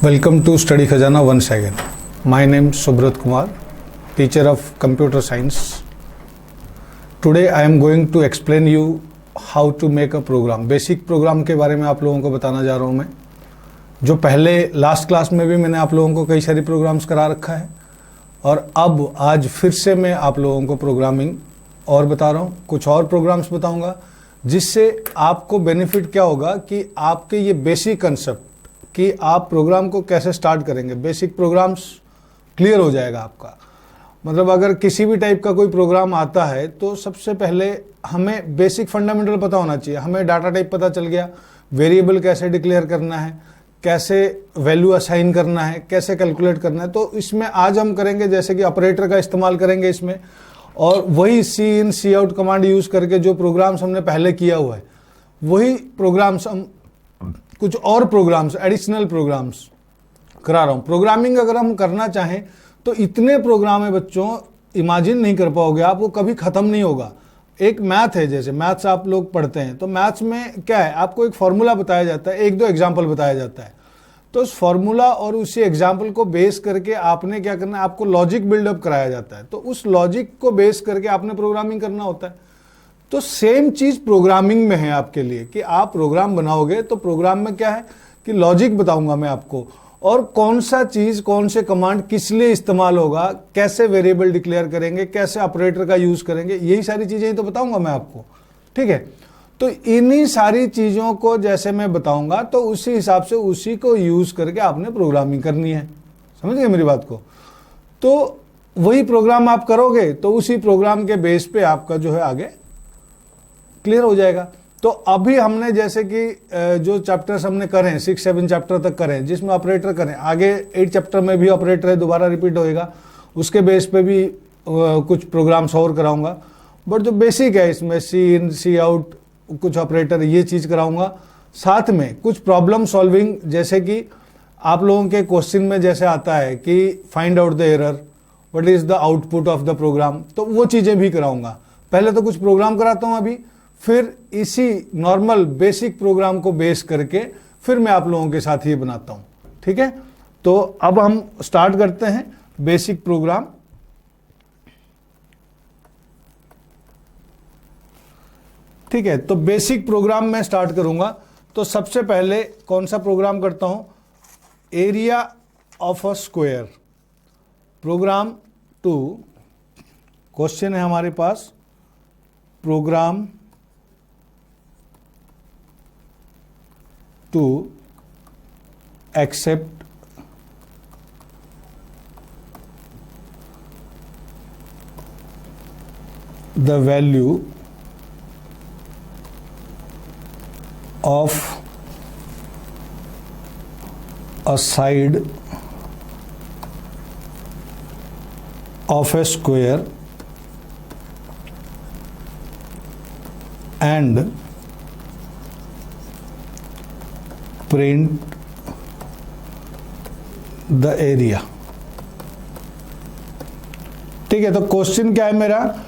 Welcome to Study Khazana once again. My name is Subrat Kumar, teacher of computer science. Today I am going to explain you how to make a program. Basic program के बारे में आप लोगों को बताना जा रहा हूँ मैं, जो पहले लास्ट क्लास में भी मैंने आप लोगों को कई सारी प्रोग्राम्स करा रखा है और अब आज फिर से मैं आप लोगों को प्रोग्रामिंग और बता रहा हूँ, कुछ और प्रोग्राम्स बताऊँगा जिससे आपको बेनिफिट क्या होगा कि आपके ये बेसिक कंसेप्ट कि आप प्रोग्राम को कैसे स्टार्ट करेंगे, बेसिक प्रोग्राम्स क्लियर हो जाएगा आपका। मतलब अगर किसी भी टाइप का कोई प्रोग्राम आता है तो सबसे पहले हमें बेसिक फंडामेंटल पता होना चाहिए। हमें डाटा टाइप पता चल गया, वेरिएबल कैसे डिक्लेयर करना है, कैसे वैल्यू असाइन करना है, कैसे कैलकुलेट करना है। तो इसमें आज हम करेंगे जैसे कि ऑपरेटर का इस्तेमाल करेंगे इसमें, और वही सी इन सी आउट कमांड यूज़ करके जो प्रोग्राम्स हमने पहले किया हुआ है वही प्रोग्राम्स हम कुछ और प्रोग्राम्स एडिशनल प्रोग्राम्स करा रहा हूँ। प्रोग्रामिंग अगर हम करना चाहें तो इतने प्रोग्राम है बच्चों, इमेजिन नहीं कर पाओगे आप, वो कभी ख़त्म नहीं होगा। एक मैथ है, जैसे मैथ्स आप लोग पढ़ते हैं तो मैथ्स में क्या है, आपको एक फार्मूला बताया जाता है, एक दो एग्जाम्पल बताया जाता है। तो उस फार्मूला और उसी एग्जाम्पल को बेस करके आपने क्या करना है, आपको लॉजिक बिल्डअप कराया जाता है। तो उस लॉजिक को बेस करके आपने प्रोग्रामिंग करना होता है। तो सेम चीज़ प्रोग्रामिंग में है आपके लिए कि आप प्रोग्राम बनाओगे तो प्रोग्राम में क्या है कि लॉजिक बताऊंगा मैं आपको, और कौन सा चीज़ कौन से कमांड किस लिए इस्तेमाल होगा, कैसे वेरिएबल डिक्लेयर करेंगे, कैसे ऑपरेटर का यूज़ करेंगे, यही सारी चीज़ें ही तो बताऊंगा मैं आपको। ठीक है, तो इन्हीं सारी चीज़ों को जैसे मैं बताऊंगा तो उसी हिसाब से उसी को यूज़ करके आपने प्रोग्रामिंग करनी है। समझ गए मेरी बात को? तो वही प्रोग्राम आप करोगे तो उसी प्रोग्राम के बेस पे आपका जो है आगे क्लियर हो जाएगा। तो अभी हमने जैसे कि जो चैप्टर्स हमने करें 6-7 चैप्टर तक करें जिसमें ऑपरेटर करें, आगे 8 चैप्टर में भी ऑपरेटर है, दोबारा रिपीट होएगा, उसके बेस पे भी कुछ प्रोग्राम्स और कराऊंगा। बट जो बेसिक है इसमें सी इन सी आउट कुछ ऑपरेटर ये चीज़ कराऊंगा। साथ में कुछ प्रॉब्लम सॉल्विंग, जैसे कि आप लोगों के क्वेश्चन में जैसे आता है कि find out the error, what is the output of the program, तो वो चीज़ें भी कराऊंगा। पहले तो कुछ प्रोग्राम कराता हूँ अभी, फिर इसी नॉर्मल बेसिक प्रोग्राम को बेस करके फिर मैं आप लोगों के साथ ये बनाता हूँ। ठीक है, तो अब हम स्टार्ट करते हैं बेसिक प्रोग्राम। ठीक है, तो बेसिक प्रोग्राम मैं स्टार्ट करूंगा। तो सबसे पहले कौन सा प्रोग्राम करता हूं, area of a square program to, question है हमारे पास, program to accept the value of a side of a square and print the area। ठीक है, तो क्वेश्चन क्या है मेरा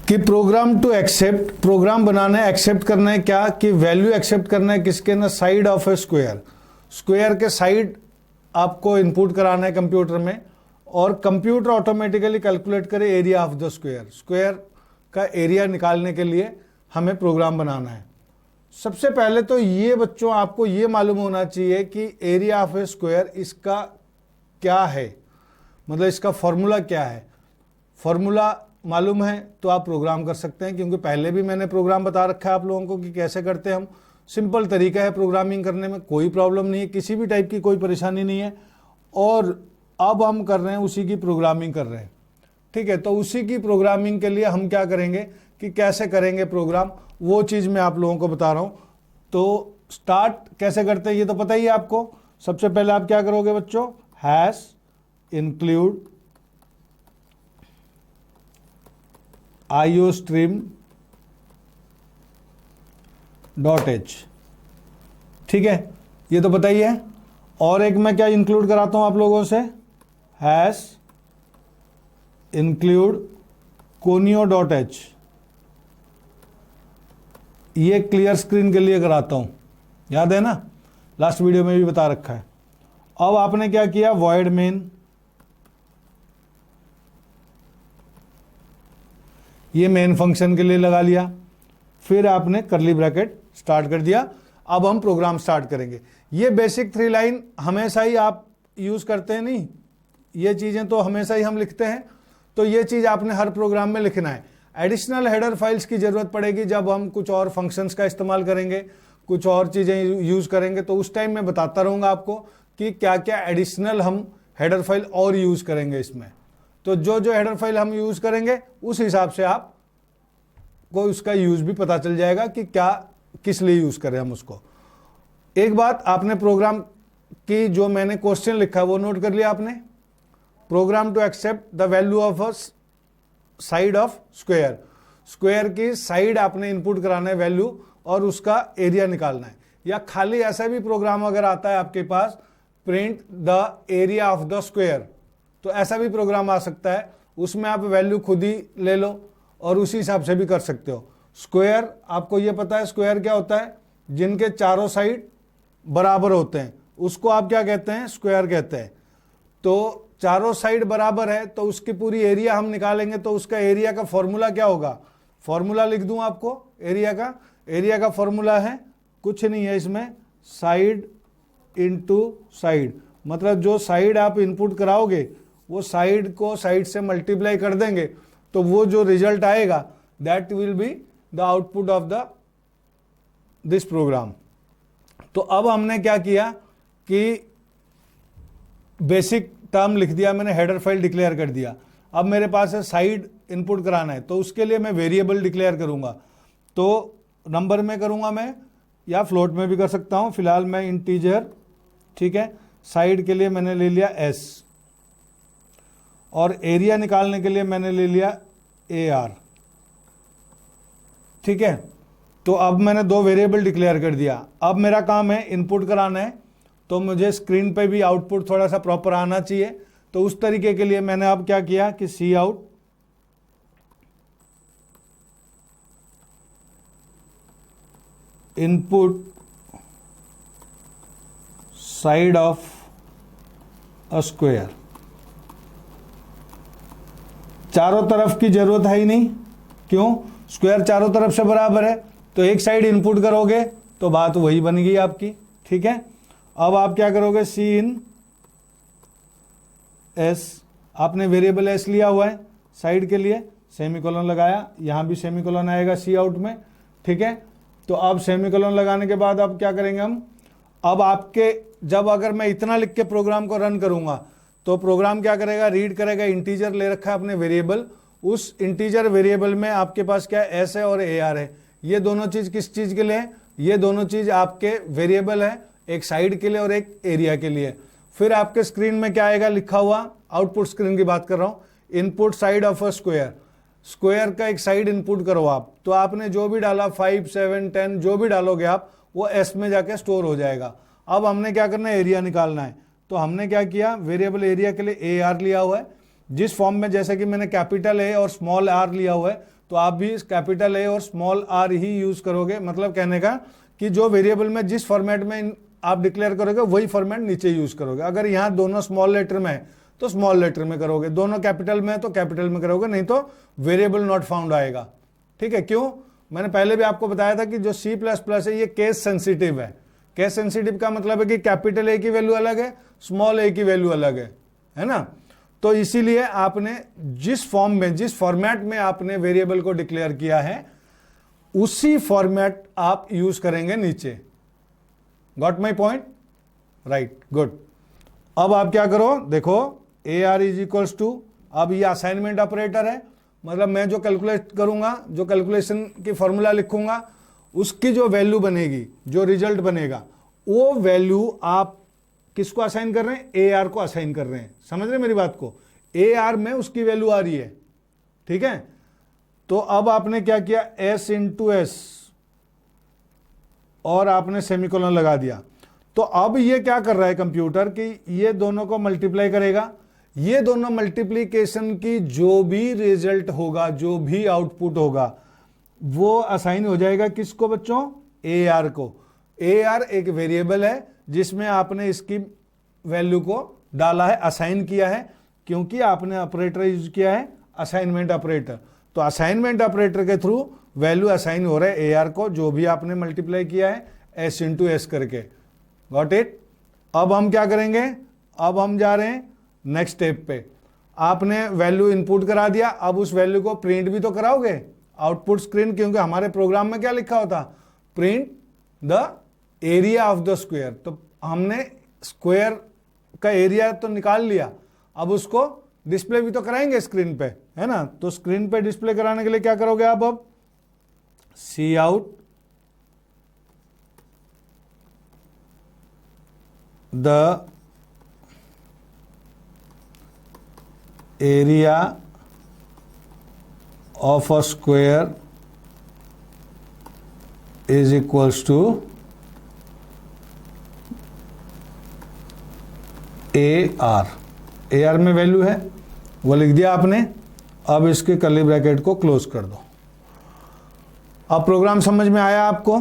कि प्रोग्राम टू एक्सेप्ट, प्रोग्राम बनाना है, एक्सेप्ट करना है क्या, कि वैल्यू एक्सेप्ट करना है किसके ना, side of A square, square के साइड आपको इनपुट कराना है कंप्यूटर में, और कंप्यूटर ऑटोमेटिकली कैलकुलेट करे area of the square, square का एरिया निकालने के लिए हमें प्रोग्राम बनाना है। सबसे पहले तो ये बच्चों आपको ये मालूम होना चाहिए कि एरिया ऑफ ए स्क्वायर इसका क्या है, मतलब इसका फॉर्मूला क्या है। फॉर्मूला मालूम है तो आप प्रोग्राम कर सकते हैं, क्योंकि पहले भी मैंने प्रोग्राम बता रखा है आप लोगों को कि कैसे करते हैं हम। सिंपल तरीका है प्रोग्रामिंग करने में, कोई प्रॉब्लम नहीं है, किसी भी टाइप की कोई परेशानी नहीं है। और अब हम कर रहे हैं उसी की प्रोग्रामिंग कर रहे हैं। ठीक है, तो उसी की प्रोग्रामिंग के लिए हम क्या करेंगे कि कैसे करेंगे प्रोग्राम, वो चीज़ मैं आप लोगों को बता रहा हूँ। तो स्टार्ट कैसे करते हैं ये तो पता ही है आपको। सबसे पहले आप क्या करोगे बच्चों, हैश इंक्लूड iostream.h। ठीक है, ये तो पता ही है। और एक मैं क्या इंक्लूड कराता हूं आप लोगों से, हैश इंक्लूड conio.h, ये क्लियर स्क्रीन के लिए कराता हूं, याद है ना, लास्ट वीडियो में भी बता रखा है। अब आपने क्या किया, वॉइड मेन, ये मेन फंक्शन के लिए लगा लिया, फिर आपने करली ब्रैकेट स्टार्ट कर दिया। अब हम प्रोग्राम स्टार्ट करेंगे। ये बेसिक 3 लाइन हमेशा ही आप यूज करते हैं, नहीं ये चीजें तो हमेशा ही हम लिखते हैं, तो ये चीज आपने हर प्रोग्राम में लिखना है। एडिशनल हेडर फाइल्स की जरूरत पड़ेगी जब हम कुछ और फंक्शंस का इस्तेमाल करेंगे, कुछ और चीजें यूज करेंगे, तो उस टाइम मैं बताता रहूंगा आपको कि क्या क्या एडिशनल हम हेडर फाइल और यूज करेंगे इसमें। तो जो जो हेडर फाइल हम यूज करेंगे उस हिसाब से आप को उसका यूज भी पता चल जाएगा कि क्या किस लिए यूज करें हम उसको। एक बात आपने प्रोग्राम की जो मैंने क्वेश्चन लिखा वो नोट कर लिया आपने, program to accept the value of a side of square, square की साइड आपने इनपुट कराना है वैल्यू और उसका एरिया निकालना है। या खाली ऐसा भी प्रोग्राम अगर आता है आपके पास, print the area of the square, तो ऐसा भी प्रोग्राम आ सकता है, उसमें आप वैल्यू खुद ही ले लो और उसी हिसाब से भी कर सकते हो। स्क्वायर आपको ये पता है स्क्वायर क्या होता है, जिनके चारों साइड बराबर होते हैं उसको आप क्या कहते हैं, स्क्वायर कहते हैं। तो चारों साइड बराबर है तो उसकी पूरी एरिया हम निकालेंगे, तो उसका एरिया का फॉर्मूला क्या होगा, फॉर्मूला लिख दूं आपको एरिया का। एरिया का फॉर्मूला है, कुछ नहीं है इसमें, साइड इनटू साइड, मतलब जो साइड आप इनपुट कराओगे वो साइड को साइड से मल्टीप्लाई कर देंगे तो वो जो रिजल्ट आएगा that will be the output of the this program. तो अब हमने क्या किया कि बेसिक टर्म लिख दिया मैंने, हेडर फाइल डिक्लेयर कर दिया। अब मेरे पास है साइड इनपुट कराना है, तो उसके लिए मैं वेरिएबल डिक्लेयर करूंगा। तो नंबर में करूंगा मैं या फ्लोट में भी कर सकता हूं, फिलहाल मैं इंटीजर, ठीक है। साइड के लिए मैंने ले लिया s और एरिया निकालने के लिए मैंने ले लिया AR, ठीक है। तो अब मैंने 2 वेरिएबल डिक्लेयर कर दिया। अब मेरा काम है इनपुट कराना है, तो मुझे स्क्रीन पे भी आउटपुट थोड़ा सा प्रॉपर आना चाहिए, तो उस तरीके के लिए मैंने अब क्या किया कि cout input side of a square, चारों तरफ की जरूरत है ही नहीं, क्यों, स्क्वायर चारों तरफ से बराबर है, तो एक साइड इनपुट करोगे तो बात वही बन गई आपकी, ठीक है। अब आप क्या करोगे, सी इन एस, आपने वेरिएबल एस लिया हुआ है साइड के लिए, सेमीकोलन लगाया, यहां भी सेमीकोलन आएगा सी आउट में, ठीक है। तो अब सेमीकोलन लगाने के बाद अब क्या करेंगे हम, अब आपके जब अगर मैं इतना लिख के प्रोग्राम को रन करूंगा तो प्रोग्राम क्या करेगा, रीड करेगा, इंटीजर ले रखा है अपने वेरिएबल, उस इंटीजर वेरिएबल में आपके पास क्या है, एस है और AR है। ये दोनों चीज किस चीज के लिए है, ये दोनों चीज आपके वेरिएबल है, एक साइड के लिए और एक एरिया के लिए। फिर आपके स्क्रीन में क्या आएगा लिखा हुआ, आउटपुट स्क्रीन की बात कर रहा हूं, input side of a square, square का एक साइड इनपुट करो आप, तो आपने जो भी डाला 5, 7, 10 जो भी डालोगे आप वो एस में जाके स्टोर हो जाएगा। अब हमने क्या करना है, एरिया निकालना है, तो हमने क्या किया, वेरिएबल एरिया के लिए AR लिया हुआ है, जिस फॉर्म में जैसे कि मैंने कैपिटल A और स्मॉल r लिया हुआ है, तो आप भी कैपिटल A और स्मॉल r ही यूज करोगे। मतलब कहने का कि जो वेरिएबल में जिस फॉर्मेट में आप डिक्लेयर करोगे वही फॉर्मेट नीचे यूज करोगे। अगर यहाँ दोनों स्मॉल लेटर में है तो स्मॉल लेटर में करोगे, दोनों कैपिटल में है तो कैपिटल में करोगे, नहीं तो वेरिएबल नॉट फाउंड आएगा, ठीक है। क्यों, मैंने पहले भी आपको बताया था कि जो C++ है ये केस सेंसिटिव है। केस सेंसिटिव का मतलब है कि कैपिटल A की वैल्यू अलग है, स्मॉल a की वैल्यू अलग है ना। तो इसीलिए आपने जिस फॉर्म में, जिस फॉर्मेट में आपने वेरिएबल को डिक्लेयर किया है उसी फॉर्मेट आप यूज करेंगे नीचे। Got my point, right, good. अब आप क्या करो, देखो AR इज इक्वल्स टू, अब ये असाइनमेंट ऑपरेटर है, मतलब मैं जो कैलकुलेट करूंगा, जो कैलकुलेशन की फॉर्मूला लिखूंगा, उसकी जो वैल्यू बनेगी, जो रिजल्ट बनेगा, वो वैल्यू आप किसको असाइन कर रहे हैं, AR को असाइन कर रहे हैं। समझ रहे मेरी बात को, AR में उसकी वैल्यू आ रही है, ठीक है। तो अब आपने क्या किया, S इंटू एस और आपने सेमीकोलन लगा दिया। तो अब ये क्या कर रहा है कंप्यूटर कि ये दोनों को मल्टीप्लाई करेगा, ये दोनों मल्टीप्लीकेशन की जो भी रिजल्ट होगा, जो भी आउटपुट होगा, वो असाइन हो जाएगा किसको बच्चों, AR को। AR एक वेरिएबल है जिसमें आपने इसकी वैल्यू को डाला है, असाइन किया है, क्योंकि आपने ऑपरेटर यूज किया है असाइनमेंट ऑपरेटर। तो असाइनमेंट ऑपरेटर के थ्रू वैल्यू असाइन हो रहा है ए आर को, जो भी आपने मल्टीप्लाई किया है एस इंटू एस करके। Got it. अब हम क्या करेंगे, अब हम जा रहे हैं नेक्स्ट स्टेप पे। आपने वैल्यू इनपुट करा दिया, अब उस वैल्यू को प्रिंट भी तो कराओगे आउटपुट स्क्रीन, क्योंकि हमारे प्रोग्राम में क्या लिखा होता, print the area of the square. तो हमने स्क्वायर का एरिया तो निकाल लिया, अब उसको डिस्प्ले भी तो कराएंगे स्क्रीन पे, है ना। तो स्क्रीन पे डिस्प्ले कराने के लिए क्या करोगे आप, अब सी out the area of a square is equals to A R में वैल्यू है वो लिख दिया आपने। अब इसके कर्ली ब्रैकेट को क्लोज कर दो। अब प्रोग्राम समझ में आया आपको।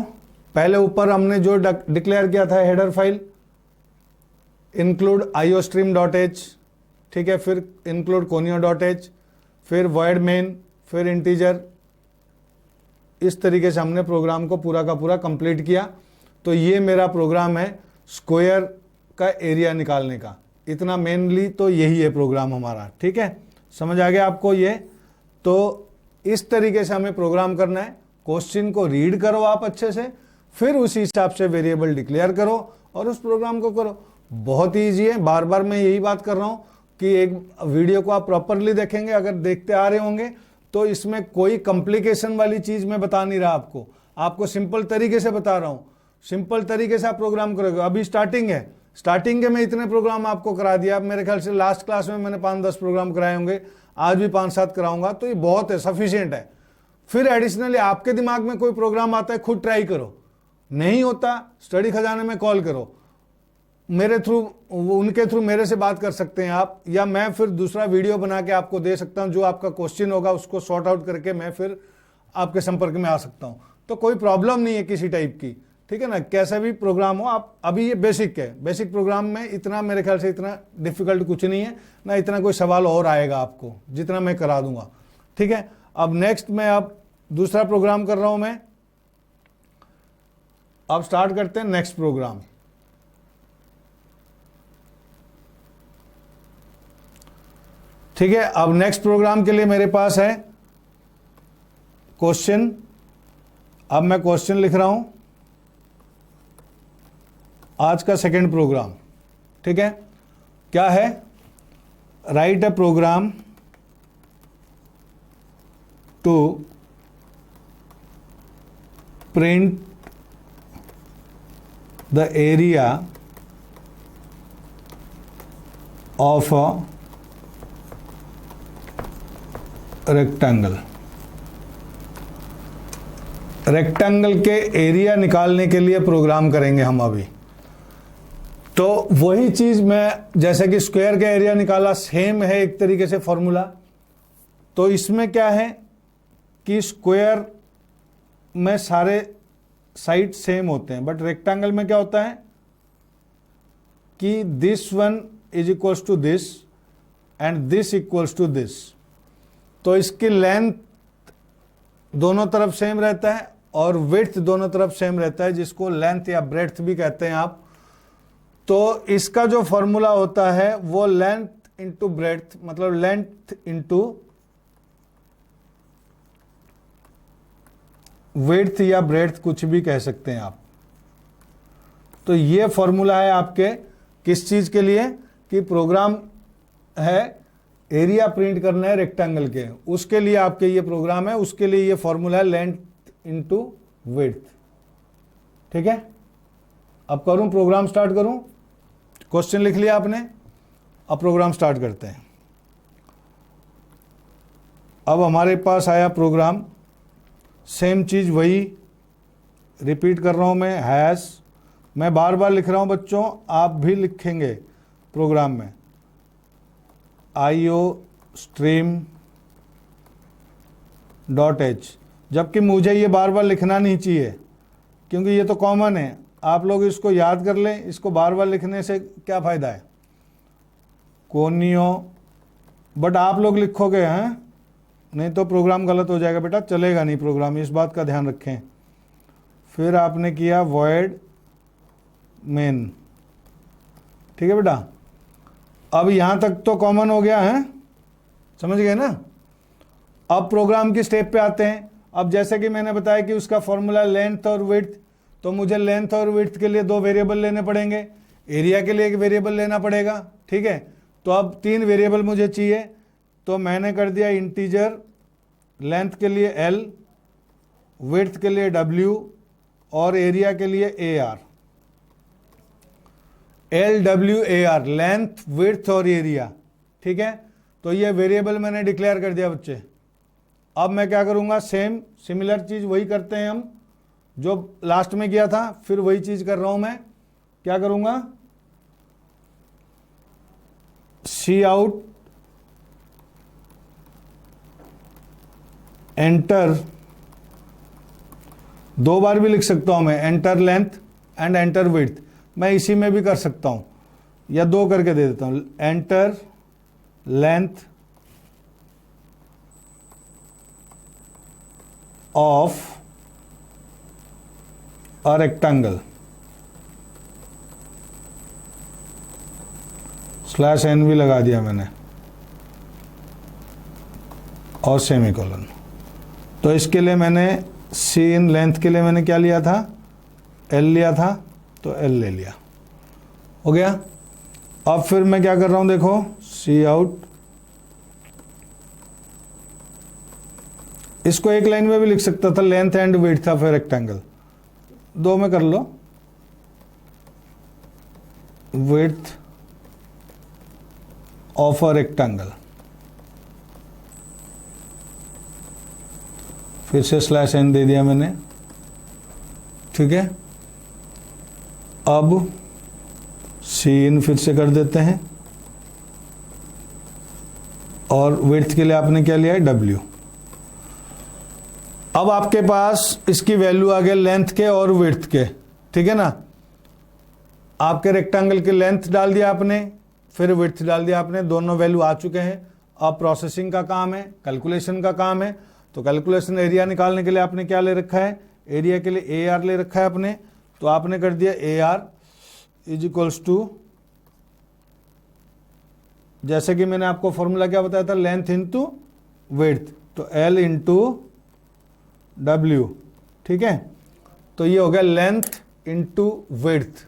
पहले ऊपर हमने जो डिक्लेयर किया था हेडर फाइल इंक्लूड iostream.h, ठीक है, फिर इंक्लूड conio.h, फिर void main, फिर इंटीजर। इस तरीके से हमने प्रोग्राम को पूरा का पूरा कंप्लीट किया। तो ये मेरा प्रोग्राम है स्क्वायर का एरिया निकालने का। इतना मेनली तो यही है प्रोग्राम हमारा, ठीक है, समझ आ गया आपको ये। तो इस तरीके से हमें प्रोग्राम करना है। क्वेश्चन को रीड करो आप अच्छे से, फिर उसी हिसाब से वेरिएबल डिक्लेयर करो और उस प्रोग्राम को करो। बहुत ईजी है। बार बार मैं यही बात कर रहा हूँ कि एक वीडियो को आप प्रॉपरली देखेंगे, अगर देखते आ रहे होंगे तो इसमें कोई कॉम्प्लिकेशन वाली चीज़ मैं बता नहीं रहा आपको सिंपल तरीके से बता रहा हूँ। सिंपल तरीके से आप प्रोग्राम करोगे। अभी स्टार्टिंग है, स्टार्टिंग के मैं इतने प्रोग्राम आपको करा दिया। अब मेरे ख्याल से लास्ट क्लास में मैंने 5-10 प्रोग्राम कराए होंगे, आज भी 5-7 कराऊंगा, तो ये बहुत है, सफिशिएंट है। फिर एडिशनली आपके दिमाग में कोई प्रोग्राम आता है, खुद ट्राई करो, नहीं होता स्टडी खजाने में कॉल करो, मेरे थ्रू, उनके थ्रू मेरे से बात कर सकते हैं आप, या मैं फिर दूसरा वीडियो बना के आपको दे सकता हूं। जो आपका क्वेश्चन होगा उसको सॉर्ट आउट करके मैं फिर आपके संपर्क में आ सकता हूं। तो कोई प्रॉब्लम नहीं है किसी टाइप की, ठीक है ना। कैसा भी प्रोग्राम हो आप, अभी ये बेसिक है, बेसिक प्रोग्राम में इतना मेरे ख्याल से इतना डिफिकल्ट कुछ नहीं है ना, इतना कोई सवाल और आएगा आपको जितना मैं करा दूंगा, ठीक है। अब नेक्स्ट मैं अब दूसरा प्रोग्राम कर रहा हूं मैं। अब स्टार्ट करते हैं नेक्स्ट प्रोग्राम। ठीक है, अब नेक्स्ट प्रोग्राम के लिए मेरे पास है क्वेश्चन। अब मैं क्वेश्चन लिख रहा हूं, आज का सेकंड प्रोग्राम, ठीक है। क्या है, write a program to print the area of a rectangle. Rectangle के एरिया निकालने के लिए प्रोग्राम करेंगे हम अभी। तो वही चीज मैं, जैसे कि स्क्वायर का एरिया निकाला, सेम है एक तरीके से फॉर्मूला। तो इसमें क्या है कि स्क्वायर में सारे साइड सेम होते हैं, बट रेक्टेंगल में क्या होता है कि this one is equals to this and this equals to this. तो इसकी लेंथ दोनों तरफ सेम रहता है और विड्थ दोनों तरफ सेम रहता है, जिसको लेंथ या ब्रेड्थ भी कहते हैं आप। तो इसका जो फॉर्मूला होता है वो लेंथ इंटू ब्रेड्थ, मतलब लेंथ इंटू विड्थ या ब्रेड्थ, कुछ भी कह सकते हैं आप। तो ये फॉर्मूला है आपके किस चीज के लिए, कि प्रोग्राम है एरिया प्रिंट करना है रेक्टेंगल के, उसके लिए आपके ये प्रोग्राम है। उसके लिए ये फॉर्मूला है लेंथ इंटू विड्थ, ठीक है। अब करूं प्रोग्राम स्टार्ट करूं, क्वेश्चन लिख लिया आपने, अब प्रोग्राम स्टार्ट करते हैं। अब हमारे पास आया प्रोग्राम, सेम चीज वही रिपीट कर रहा हूं मैं, हैश। मैं बार बार लिख रहा हूं बच्चों, आप भी लिखेंगे प्रोग्राम में, iostream.h। जबकि मुझे ये बार बार लिखना नहीं चाहिए, क्योंकि ये तो कॉमन है। आप लोग इसको याद कर लें, इसको बार बार लिखने से क्या फ़ायदा है, कोनियो, बट आप लोग लिखोगे हैं, नहीं तो प्रोग्राम गलत हो जाएगा बेटा, चलेगा नहीं प्रोग्राम, इस बात का ध्यान रखें। फिर आपने किया वॉइड मेन, ठीक है बेटा। अब यहाँ तक तो कॉमन हो गया है, समझ गए ना। अब प्रोग्राम की स्टेप पे आते हैं। अब जैसे कि मैंने बताया कि उसका फॉर्मूला लेंथ और विड्थ, तो मुझे लेंथ और विड्थ के लिए दो वेरिएबल लेने पड़ेंगे, एरिया के लिए एक वेरिएबल लेना पड़ेगा, ठीक है। तो अब तीन वेरिएबल मुझे चाहिए, तो मैंने कर दिया इंटीजर, लेंथ के लिए L, विड्थ के लिए W और एरिया के लिए AR। LWAR, लेंथ, विड्थ और एरिया, ठीक है। तो ये वेरिएबल मैंने डिक्लेयर कर दिया बच्चे। अब मैं क्या करूंगा, सेम सिमिलर चीज वही करते हैं हम जो लास्ट में किया था, फिर वही चीज कर रहा हूं मैं। क्या करूंगा, सी आउट एंटर, दो बार भी लिख सकता हूं मैं, enter length and enter width, मैं इसी में भी कर सकता हूं, या दो करके दे देता हूं, enter length of a rectangle slash N भी लगा दिया मैंने और सेमीकोलन। तो इसके लिए मैंने सी इन लेंथ के लिए मैंने क्या लिया था, एल लिया था, तो एल ले लिया, हो गया। अब फिर मैं क्या कर रहा हूं, देखो सी आउट, इसको एक लाइन में भी लिख सकता था, length and width of a rectangle, दो में कर लो, विड्थ ऑफ अ रेक्टेंगल, फिर से स्लैश एन दे दिया मैंने, ठीक है। अब सी इन फिर से कर देते हैं, और विड्थ के लिए आपने क्या लिया है, डब्ल्यू। अब आपके पास इसकी वैल्यू आ गई लेंथ के और विड्थ के, ठीक है ना। आपके रेक्टेंगल की लेंथ डाल दिया आपने, फिर विड्थ डाल दिया आपने, दोनों वैल्यू आ चुके हैं। अब प्रोसेसिंग का काम है, कैलकुलेशन का काम है। तो कैलकुलेशन एरिया निकालने के लिए आपने क्या ले रखा है, एरिया के लिए AR ले रखा है आपने, तो आपने कर दिया AR इज इक्वल्स टू, जैसे कि मैंने आपको फॉर्मूला क्या बताया था, लेंथ इंटू विड्थ, तो L इंटू W, ठीक है। तो ये हो गया लेंथ इंटू विड्थ,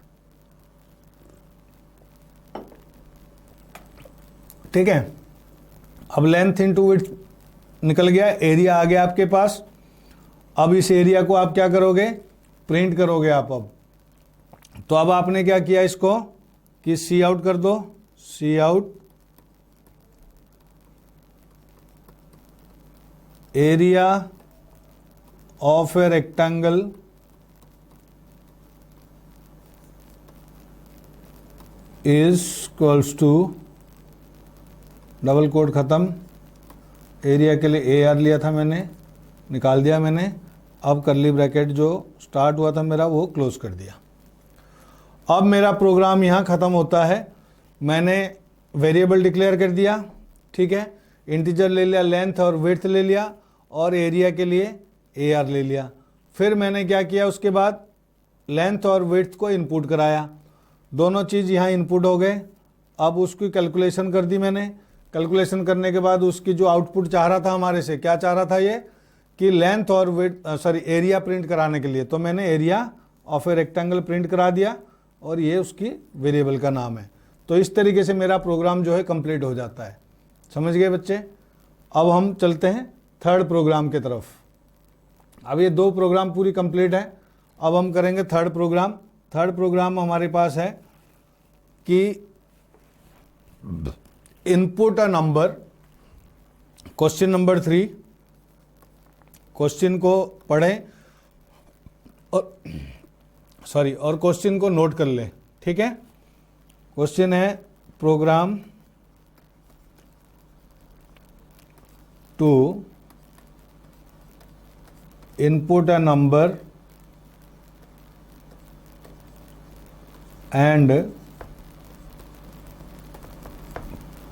ठीक है। अब लेंथ इंटू विड्थ निकल गया, एरिया आ गया आपके पास। अब इस एरिया को आप क्या करोगे, प्रिंट करोगे आप। अब तो अब आपने क्या किया इसको कि सी आउट कर दो, cout area of a rectangle is equals to, double quote खत्म, एरिया के लिए AR लिया था मैंने, निकाल दिया मैंने। अब करली ब्रैकेट जो स्टार्ट हुआ था मेरा वो क्लोज कर दिया। अब मेरा प्रोग्राम यहाँ ख़त्म होता है। मैंने वेरिएबल डिक्लेयर कर दिया, ठीक है, इंटीजर ले लिया, लेंथ और विड्थ ले लिया, और एरिया के लिए AR ले लिया। फिर मैंने क्या किया, उसके बाद लेंथ और विड्थ को इनपुट कराया, दोनों चीज़ यहाँ इनपुट हो गए। अब उसकी कैलकुलेशन कर दी मैंने। कैलकुलेशन करने के बाद उसकी जो आउटपुट चाह रहा था हमारे से, क्या चाह रहा था ये कि लेंथ और विड्थ एरिया प्रिंट कराने के लिए, तो मैंने area of a rectangle print करा दिया, और ये उसकी वेरिएबल का नाम है। तो इस तरीके से मेरा प्रोग्राम जो है कंप्लीट हो जाता है। समझ गए बच्चे। अब हम चलते हैं थर्ड प्रोग्राम की तरफ। अब ये दो प्रोग्राम पूरी कंप्लीट है, अब हम करेंगे थर्ड प्रोग्राम। थर्ड प्रोग्राम हमारे पास है कि input a number, question number 3, question को पढ़ें और क्वेश्चन को नोट कर लें, ठीक है। क्वेश्चन है program to input a number and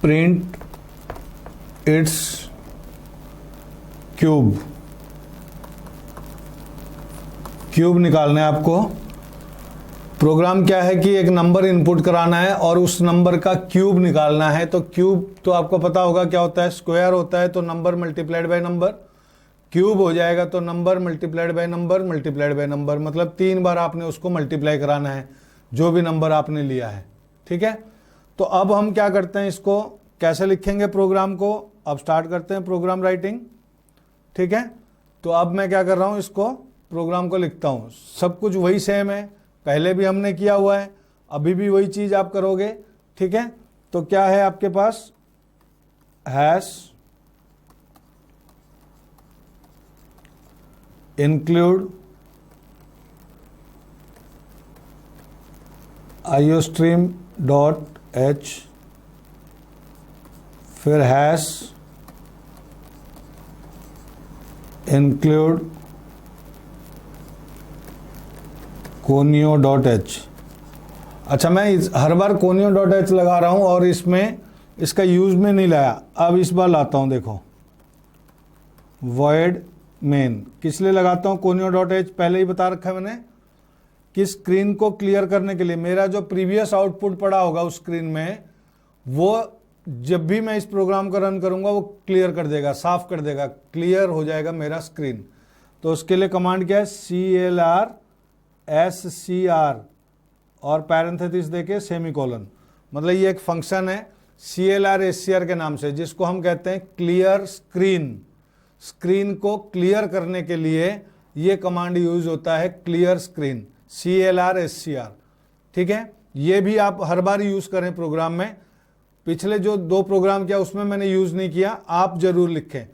print its cube. Cube निकालना है आपको। प्रोग्राम क्या है कि एक नंबर इनपुट कराना है और उस नंबर का क्यूब निकालना है। तो क्यूब तो आपको पता होगा क्या होता है, स्क्वायर होता है तो number multiplied by number, cube हो जाएगा तो number multiplied by number multiplied by number, मतलब 3 बार आपने उसको मल्टीप्लाई कराना है जो भी नंबर आपने लिया है। ठीक है, तो अब हम क्या करते हैं, इसको कैसे लिखेंगे प्रोग्राम को। अब स्टार्ट करते हैं प्रोग्राम राइटिंग। ठीक है, तो अब मैं क्या कर रहा हूं, इसको प्रोग्राम को लिखता हूं। सब कुछ वही सेम है, पहले भी हमने किया हुआ है, अभी भी वही चीज आप करोगे। ठीक है, तो क्या है आपके पास, hash include iostream dot H, फिर hash include conio dot H. अच्छा, मैं हर बार कोनियो डॉट एच लगा रहा हूं और इसमें इसका यूज में नहीं लाया, अब इस बार लाता हूं। देखो वॉइड मेन किस लिए लगाता हूं कोनियो डॉट एच, पहले ही बता रखा है मैंने कि स्क्रीन को क्लियर करने के लिए। मेरा जो प्रीवियस आउटपुट पड़ा होगा उस स्क्रीन में, वो जब भी मैं इस प्रोग्राम को रन करूंगा वो क्लियर कर देगा, साफ कर देगा, क्लियर हो जाएगा मेरा स्क्रीन। तो उसके लिए कमांड क्या है, CLR और पैरेंथेसिस देके सेमीकोलन, मतलब ये एक फंक्शन है CLR SCR के नाम से, जिसको हम कहते हैं क्लियर स्क्रीन। स्क्रीन को क्लियर करने के लिए ये कमांड यूज होता है, क्लियर स्क्रीन, CLR SCR। ठीक है, ये भी आप हर बार यूज करें प्रोग्राम में। पिछले जो 2 प्रोग्राम किया उसमें मैंने यूज नहीं किया, आप जरूर लिखें।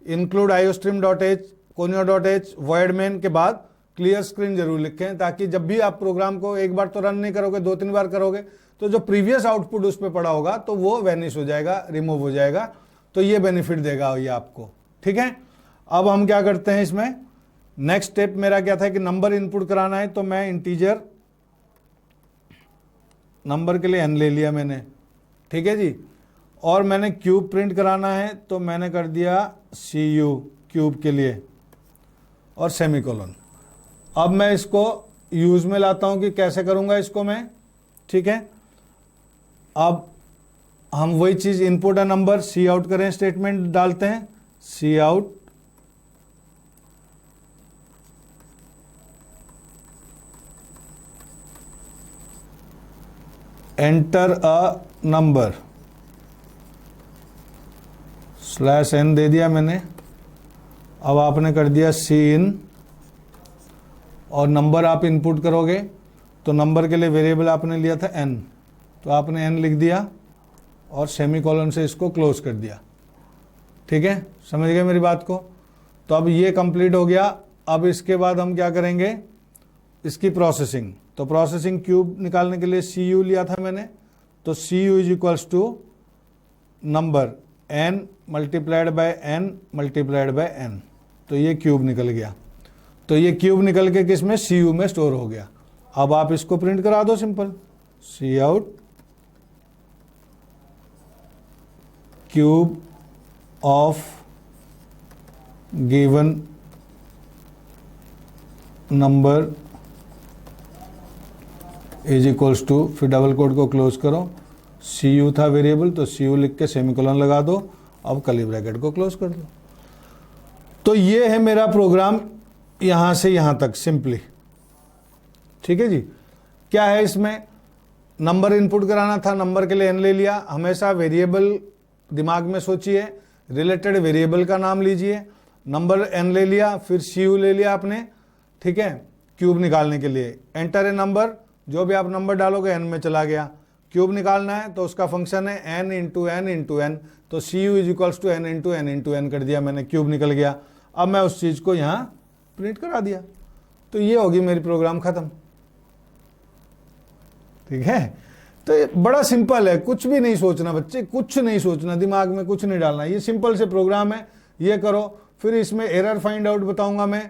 Include iostream.h, conio.h, void main के बाद क्लियर स्क्रीन जरूर लिखें, ताकि जब भी आप प्रोग्राम को एक बार तो रन नहीं करोगे, 2-3 बार करोगे तो जो प्रीवियस आउटपुट उस पर पड़ा होगा तो वो वैनिश हो जाएगा, रिमूव हो जाएगा। तो ये बेनिफिट देगा ये आपको। ठीक है, अब हम क्या करते हैं इसमें, नेक्स्ट स्टेप मेरा क्या था कि नंबर इनपुट कराना है, तो मैं इंटीजर नंबर के लिए n ले लिया मैंने। ठीक है जी, और मैंने क्यूब प्रिंट कराना है तो मैंने कर दिया CU क्यूब के लिए और सेमीकोलन। अब मैं इसको यूज में लाता हूं कि कैसे करूंगा इसको मैं। ठीक है, अब हम वही चीज इनपुट है नंबर, सी आउट करें, स्टेटमेंट डालते हैं, cout enter a number /n दे दिया मैंने। अब आपने कर दिया सी इन और नंबर आप इनपुट करोगे तो नंबर के लिए वेरिएबल आपने लिया था n, तो आपने n लिख दिया और सेमीकोलन से इसको क्लोज कर दिया। ठीक है, समझ गए मेरी बात को। तो अब ये कंप्लीट हो गया। अब इसके बाद हम क्या करेंगे, इसकी प्रोसेसिंग। तो प्रोसेसिंग क्यूब निकालने के लिए CU लिया था मैंने, तो CU is equals to number n multiplied by n multiplied by n। तो ये क्यूब निकल गया। तो ये क्यूब निकल के किस में, CU में स्टोर हो गया। अब आप इसको प्रिंट करा दो simple, C out cube of given number is equals to, फिर डबल कोट को क्लोज करो, CU था वेरिएबल तो CU लिख के सेमीकोलन लगा दो, अब कर्ली ब्रैकेट को क्लोज कर दो। तो ये है मेरा प्रोग्राम यहां से यहां तक सिंपली। ठीक है जी, क्या है इसमें, नंबर इनपुट कराना था, नंबर के लिए n ले लिया। हमेशा वेरिएबल दिमाग में सोचिए, रिलेटेड वेरिएबल का नाम लीजिए, नंबर n ले लिया, फिर CU ले लिया आपने। ठीक है, क्यूब निकालने के लिए एंटर ए नंबर, जो भी आप नंबर डालोगे n में चला गया। क्यूब निकालना है तो उसका फंक्शन है n into N into N, तो CU is equals to n into N into N कर दिया मैंने, क्यूब निकल गया। अब मैं उस चीज को यहाँ प्रिंट करा दिया, तो ये होगी मेरी प्रोग्राम खत्म। ठीक है, तो ये बड़ा सिंपल है, कुछ भी नहीं सोचना बच्चे, कुछ नहीं सोचना, दिमाग में कुछ नहीं डालना, ये सिंपल से प्रोग्राम है, ये करो। फिर इसमें एरर फाइंड आउट बताऊंगा मैं,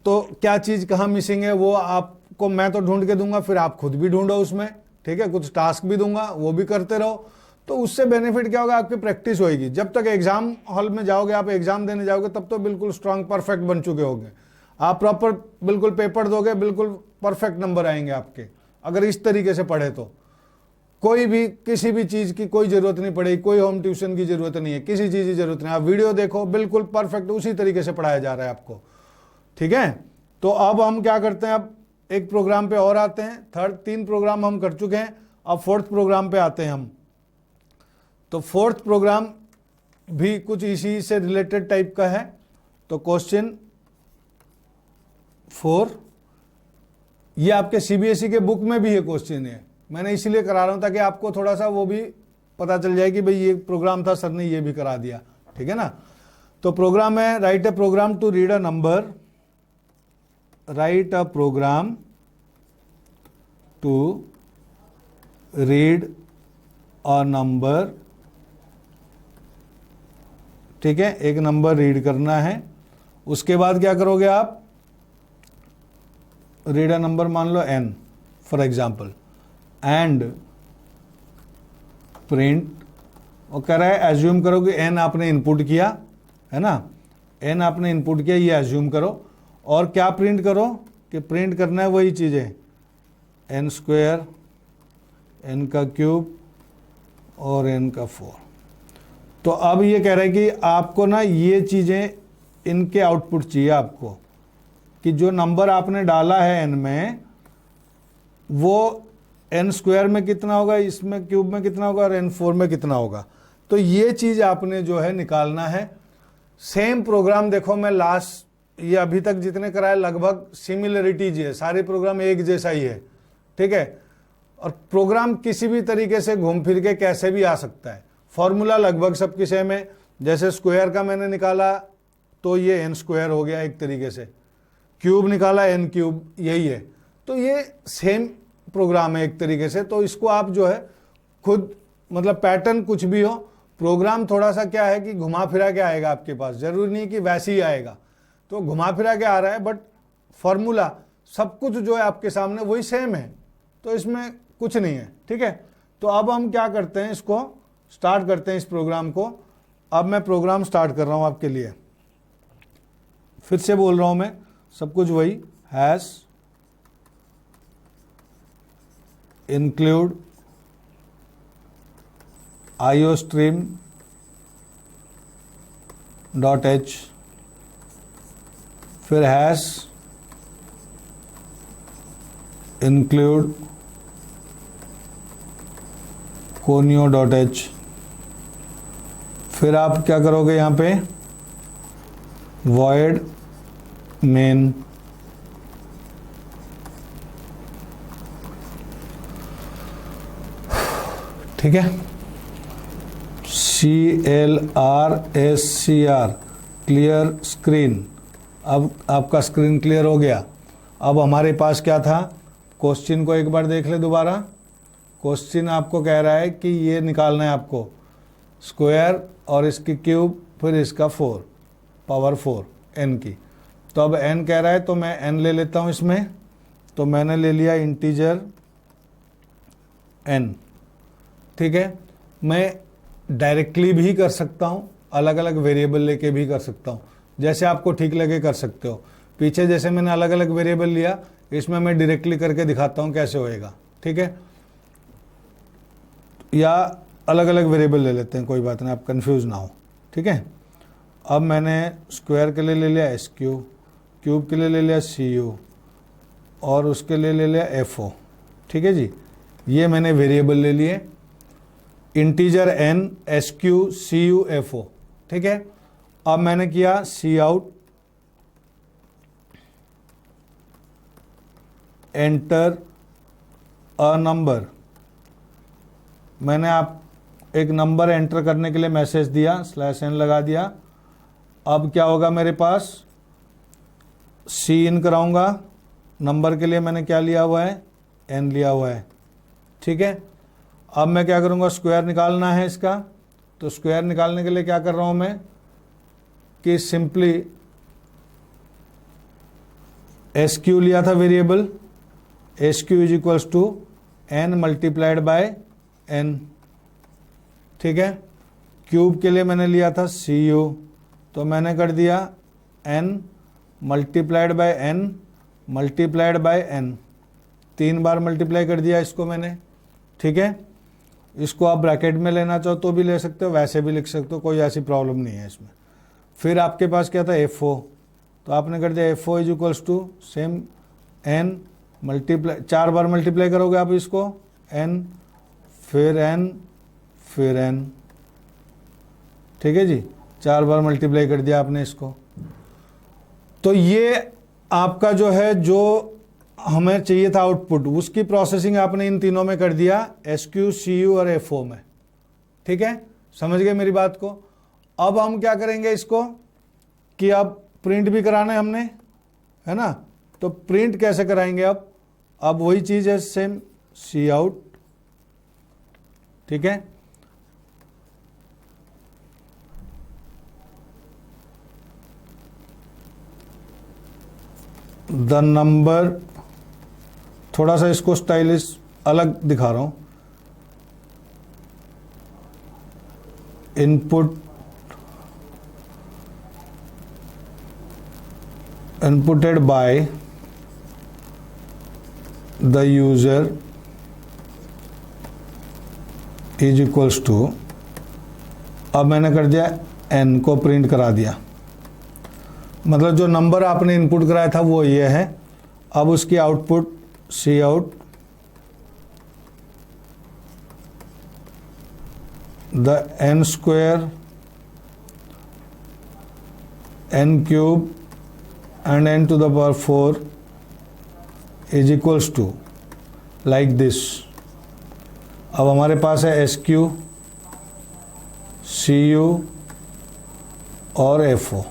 तो क्या चीज कहाँ मिसिंग है वो आपको मैं तो ढूंढ के दूंगा, फिर आप खुद भी ढूंढो उसमें। ठीक है, कुछ टास्क भी दूंगा, वो भी करते रहो। तो उससे बेनिफिट क्या होगा, आपकी प्रैक्टिस होगी। जब तक एग्जाम हॉल में जाओगे, आप एग्जाम देने जाओगे, तब तो बिल्कुल स्ट्रांग परफेक्ट बन चुके होंगे। आप प्रॉपर बिल्कुल पेपर दोगे, बिल्कुल परफेक्ट नंबर आएंगे आपके, अगर इस तरीके से पढ़े तो। कोई भी किसी भी चीज़ की कोई ज़रूरत नहीं पड़ेगी, कोई होम ट्यूशन की ज़रूरत नहीं है, किसी चीज़ की ज़रूरत नहीं। आप वीडियो देखो, बिल्कुल परफेक्ट उसी तरीके से पढ़ाया जा रहा है आपको, ठीक है। तो अब हम क्या करते हैं, अब एक प्रोग्राम पे और आते हैं। 3 प्रोग्राम हम कर चुके हैं, अब 4th प्रोग्राम पे आते हैं हम। तो 4th प्रोग्राम भी कुछ इसी से रिलेटेड टाइप का है। तो क्वेश्चन 4, ये आपके सीबीएसई के बुक में भी ये क्वेश्चन है, मैंने इसीलिए करा रहा हूं ताकि आपको थोड़ा सा वो भी पता चल जाए कि भाई ये प्रोग्राम था, सर ने ये भी करा दिया, ठीक है ना। तो प्रोग्राम है, write a program to read a number, write a program to read a number, ठीक है, एक नंबर रीड करना है। उसके बाद क्या करोगे आप, रीड अ नंबर मान लो n for example, and print, वो कह रहा है एज्यूम करो कि n आपने इनपुट किया है ना, n आपने इनपुट किया, ये एज्यूम करो। और क्या प्रिंट करो कि प्रिंट करना है वही चीज़ें, n स्क्वायर, n का क्यूब और n का 4। तो अब ये कह रहा है कि आपको ना ये चीज़ें, इनके आउटपुट चाहिए आपको, कि जो नंबर आपने डाला है n में, वो n स्क्वायर में कितना होगा, इसमें क्यूब में कितना होगा, और n4 में कितना होगा। तो ये चीज़ आपने जो है निकालना है। सेम प्रोग्राम देखो, मैं लास्ट ये अभी तक जितने कराए लगभग सिमिलरिटीज है, सारे प्रोग्राम एक जैसा ही है, ठीक है। और प्रोग्राम किसी भी तरीके से घूम फिर के कैसे भी आ सकता है, फॉर्मूला लगभग सबके सेम है। जैसे स्क्वायर का मैंने निकाला तो ये n स्क्वायर हो गया एक तरीके से, क्यूब निकाला n क्यूब, यही है। तो ये सेम प्रोग्राम है एक तरीके से। तो इसको आप जो है खुद, मतलब पैटर्न कुछ भी हो, प्रोग्राम थोड़ा सा क्या है कि घुमा फिरा के आएगा आपके पास, जरूरी नहीं कि वैसे ही आएगा। तो घुमा फिरा के आ रहा है, बट फॉर्मूला सब कुछ जो है आपके सामने वही सेम है, तो इसमें कुछ नहीं है, ठीक है। तो अब हम क्या करते हैं, इसको स्टार्ट करते हैं इस प्रोग्राम को। अब मैं प्रोग्राम स्टार्ट कर रहा हूं आपके लिए, फिर से बोल रहा हूं मैं, सब कुछ वही, hash include iostream dot H, फिर hash include conio dot H. फिर आप क्या करोगे, यहाँ पे void main, ठीक है, CLRSCR क्लियर स्क्रीन। अब आपका स्क्रीन क्लियर हो गया। अब हमारे पास क्या था, क्वेश्चन को एक बार देख ले दोबारा। क्वेश्चन आपको कह रहा है कि ये निकालना है आपको, स्क्वायर और इसकी क्यूब, फिर इसका 4 पावर 4 n की। तो अब n कह रहा है तो मैं n ले लेता हूँ इसमें। तो मैंने ले लिया इंटीजर n, ठीक है। मैं डायरेक्टली भी कर सकता हूँ, अलग अलग वेरिएबल लेके भी कर सकता हूँ, जैसे आपको ठीक लगे कर सकते हो। पीछे जैसे मैंने अलग अलग वेरिएबल लिया, इसमें मैं डायरेक्टली करके दिखाता हूँ कैसे होएगा, ठीक है। या अलग अलग वेरिएबल ले लेते हैं, कोई बात नहीं, आप कंफ्यूज ना हो, ठीक है। अब मैंने स्क्वायर के लिए ले लिया SQ, क्यूब के लिए ले लिया CU, और उसके लिए ले लिया FO, ठीक है जी। ये मैंने वेरिएबल ले लिए, integer n, SQ, CU, FO, ठीक है। अब मैंने किया Cout, एंटर अ नंबर। मैंने आप एक नंबर एंटर करने के लिए मैसेज दिया, /n लगा दिया। अब क्या होगा मेरे पास, C इन कराऊंगा, नंबर के लिए मैंने क्या लिया हुआ है, n लिया हुआ है, ठीक है। अब मैं क्या करूंगा, स्क्वायर निकालना है इसका। तो स्क्वायर निकालने के लिए क्या कर रहा हूं मैं, कि सिंपली SQ लिया था variable, SQ is equals to n multiplied by n, ठीक है। क्यूब के लिए मैंने लिया था CU, तो मैंने कर दिया n multiplied by n multiplied by n, 3 bar multiply कर दिया इसको मैंने, ठीक है। इसको आप ब्रैकेट में लेना चाहो तो भी ले सकते हो, वैसे भी लिख सकते हो, कोई ऐसी प्रॉब्लम नहीं है इसमें। फिर आपके पास क्या था FO, तो आपने कर दिया FO is equals to same n multiply, 4 बार मल्टीप्लाई करोगे आप इसको, n फिर n फिर n, ठीक है जी, 4 बार मल्टीप्लाई कर दिया आपने इसको। तो ये आपका जो है, जो हमें चाहिए था आउटपुट, उसकी प्रोसेसिंग आपने इन तीनों में कर दिया, SQ, CU और FO में, ठीक है। समझ गए मेरी बात को। अब हम क्या करेंगे इसको कि अब प्रिंट भी कराना है हमने, है ना। तो प्रिंट कैसे कराएंगे अब वही चीज़ है सेम, Cout, ठीक है। द नंबर, थोड़ा सा इसको स्टाइलिश अलग दिखा रहा हूं, inputted by the user is equals to, अब मैंने कर दिया n को प्रिंट करा दिया, मतलब जो नंबर आपने इनपुट कराया था वो ये है। अब उसकी output Cout, the n square n cube and n to the power 4 is equals to like this. अब हमारे पास है SQ, CU और FO,